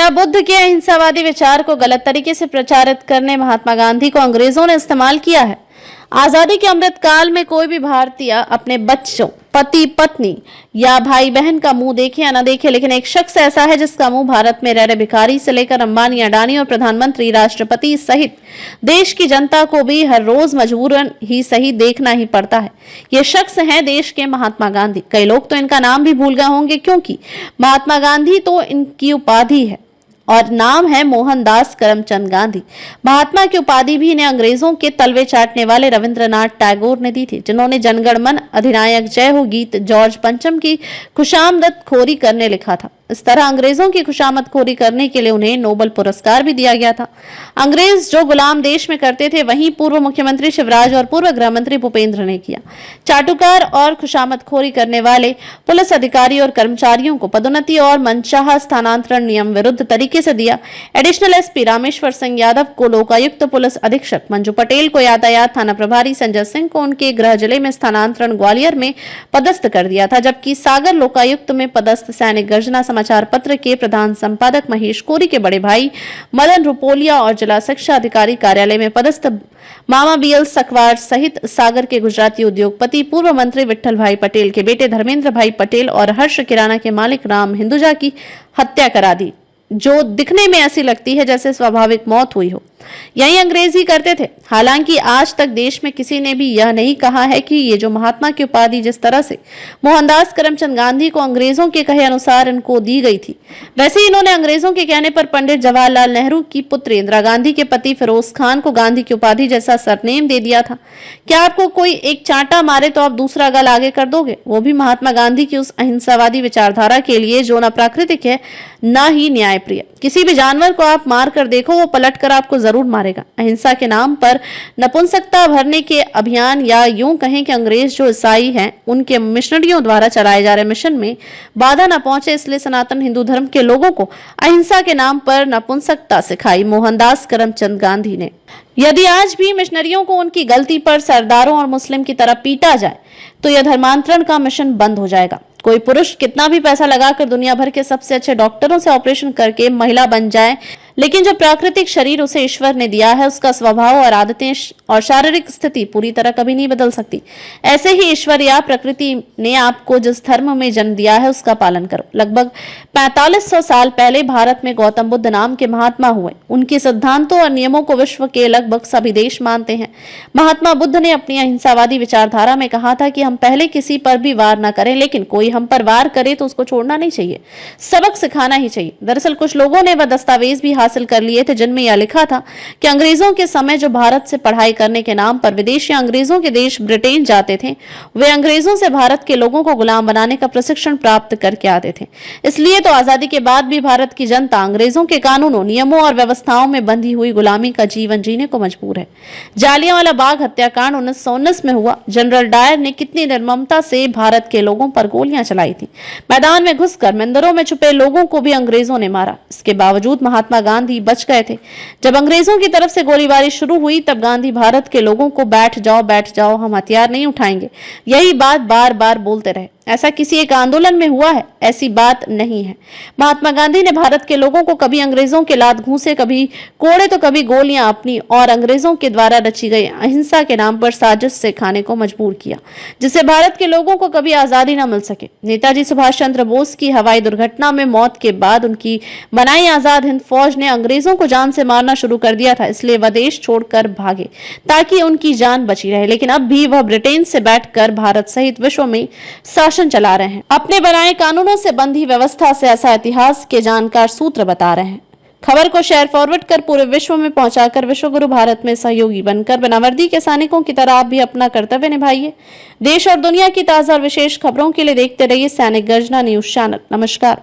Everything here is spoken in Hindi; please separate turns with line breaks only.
क्या बुद्ध के अहिंसावादी विचार को गलत तरीके से प्रचारित करने महात्मा गांधी को अंग्रेजों ने इस्तेमाल किया है? आजादी के अमृत काल में कोई भी भारतीय अपने बच्चों, पति पत्नी या भाई बहन का मुंह देखे या न देखे, लेकिन एक शख्स ऐसा है जिसका मुंह भारत में रह रहे भिखारी से लेकर अंबानी, अडानी और प्रधानमंत्री, राष्ट्रपति सहित देश की जनता को भी हर रोज मजबूरन ही सही देखना ही पड़ता है। ये शख्स हैं देश के महात्मा गांधी। कई लोग तो इनका नाम भी भूल गए होंगे, क्योंकि महात्मा गांधी तो इनकी उपाधि है और नाम है मोहनदास करमचंद गांधी। महात्मा की उपाधि भी इन्हें अंग्रेजों के तलवे चाटने वाले रविंद्रनाथ टैगोर ने दी थी, जिन्होंने जनगण मन, अधिनायक जय हो गीत, जॉर्ज पंचम की खुशामद खोरी करने लिखा था। इस तरह अंग्रेजों की खुशामद खोरी करने के लिए उन्हें नोबेल पुरस्कार भी दिया गया था। अंग्रेज जो गुलाम देश में करते थे, वहीं पूर्व मुख्यमंत्री शिवराज और पूर्व गृह मंत्री भूपेंद्र ने किया। चाटुकार और खुशामद खोरी करने वाले पुलिस अधिकारी और कर्मचारियों को पदोन्नति और मनचाहा स्थानांतरण नियम विरुद्ध तरीके से दिया। एडिशनल एसपी रामेश्वर सिंह यादव को लोकायुक्त, पुलिस अधीक्षक मंजू पटेल को यातायात थाना प्रभारी, संजय सिंह को उनके गृह जिले में स्थानांतरण ग्वालियर में पदस्थ कर दिया था, जबकि सागर लोकायुक्त में पदस्थ सैनिक गर्जना समाचार पत्र के प्रधान संपादक महेश कोरी के बड़े भाई मदन रुपोलिया और जिला शिक्षा अधिकारी कार्यालय में पदस्थ मामा बीएल सकवार सहित सागर के गुजराती उद्योगपति पूर्व मंत्री विठल भाई पटेल के बेटे धर्मेंद्र भाई पटेल और हर्ष किराना के मालिक राम हिंदुजा की हत्या करा दी, जो दिखने में ऐसी लगती है जैसे स्वाभाविक मौत हुई हो। यही अंग्रेज ही करते थे। हालांकि आज तक देश में किसी ने भी यह नहीं कहा है कि ये जो महात्मा की उपाधि जिस तरह से मोहनदास करमचंद गांधी को अंग्रेजों के कहे अनुसार इनको दी गई थी, वैसे ही इन्होंने अंग्रेजों के कहने पर पंडित जवाहरलाल नेहरू की पुत्री इंदिरा गांधी के पति फिरोज खान को गांधी की उपाधि जैसा सरनेम दे दिया था। क्या आपको कोई एक चांटा मारे तो आप दूसरा गल आगे कर दोगे? वो भी महात्मा गांधी की उस अहिंसावादी विचारधारा के लिए जो न प्राकृतिक है न ही न्यायप्रिय। किसी भी जानवर को आप मार कर देखो, वो पलट कर आपको जरूर मारेगा। अहिंसा के नाम पर नपुंसकता भरने के अभियान, या यूं कहें कि अंग्रेज जो ईसाई हैं उनके मिशनरियों द्वारा चलाए जा रहे मिशन में बाधा न पहुंचे, इसलिए सनातन हिंदू धर्म के लोगों को अहिंसा के नाम पर नपुंसकता सिखाई मोहनदास करमचंद गांधी ने। यदि आज भी मिशनरियों को उनकी गलती पर सरदारों और मुस्लिम की तरह पीटा जाए तो यह धर्मांतरण का मिशन बंद हो जाएगा। कोई पुरुष कितना भी पैसा लगाकर दुनिया भर के सबसे अच्छे डॉक्टरों से ऑपरेशन करके महिला बन जाए, लेकिन जो प्राकृतिक शरीर उसे ईश्वर ने दिया है, उसका स्वभाव और आदतें और शारीरिक स्थिति पूरी तरह कभी नहीं बदल सकती। ऐसे ही ईश्वर या प्रकृति ने आपको जिस धर्म में जन्म दिया है उसका पालन करो। लगभग 4500 साल पहले भारत में गौतम बुद्ध नाम के महात्मा हुए। उनके सिद्धांतों और नियमों को विश्व के लगभग सभी देश मानते हैं। महात्मा बुद्ध ने अपनी अहिंसावादी विचारधारा में कहा था कि हम पहले किसी पर भी वार न करें, लेकिन कोई हम पर वार करे तो उसको छोड़ना नहीं चाहिए, सबक सिखाना ही चाहिए। दरअसल कुछ लोगों ने वह दस्तावेज भी हासिल कर लिए थे जिनमें यह लिखा था कि अंग्रेजों के समय जो भारत से पढ़ाई करने के नाम पर विदेशी अंग्रेजों के देश ब्रिटेन जाते थे, वे अंग्रेजों से भारत के लोगों को गुलाम बनाने का प्रशिक्षण प्राप्त करके आते थे। इसलिए तो आजादी के बाद भी भारत की जनता अंग्रेजों के कानूनों, नियमों और व्यवस्थाओं में बंधी हुई गुलामी का जीवन जीने को मजबूर है। जालियांवाला बाग हत्याकांड 1919 में हुआ। जनरल डायर ने कितनी निर्ममता से भारत के लोगों पर गोलियां चलाई थी। मैदान में घुसकर मंदिरों में छुपे लोगों को भी अंग्रेजों ने मारा। इसके बावजूद महात्मा गांधी बच गए थे। जब अंग्रेजों की तरफ से गोलीबारी शुरू हुई तब गांधी भारत के लोगों को बैठ जाओ, हम हथियार नहीं उठाएंगे, यही बात बार बार बोलते रहे। ऐसा किसी एक आंदोलन में हुआ है? ऐसी बात नहीं है। महात्मा गांधी ने भारत के लोगों को कभी अंग्रेजों के लात घूंसे, कभी कोड़े तो कभी गोलियां अपनी और अंग्रेजों के द्वारा रची गई अहिंसा के नाम पर साजिश से खाने को मजबूर किया, जिससे भारत के लोगों को कभी आजादी न मिल सके। नेताजी सुभाष चंद्र बोस की हवाई दुर्घटना में मौत के बाद उनकी बनाई आजाद हिंद फौज ने अंग्रेजों को जान से मारना शुरू कर दिया था। इसलिए वह देश छोड़कर भागे ताकि उनकी जान बची रहे, लेकिन अब भी वह ब्रिटेन से बैठकर भारत सहित विश्व में शासन चला रहे हैं। अपने बनाए कानूनों से बंधी व्यवस्था से ऐसा इतिहास के जानकार सूत्र बता रहे हैं। खबर को शेयर फॉरवर्ड कर पूरे विश्व में पहुंचाकर विश्वगुरु भारत में सहयोगी बनकर बिना वर्दी के सैनिकों की तरह आप भी अपना कर्तव्य निभाइए। देश और दुनिया की ताजा और विशेष खबरों के लिए देखते रहिए सैनिक गर्जना न्यूज चैनल। नमस्कार।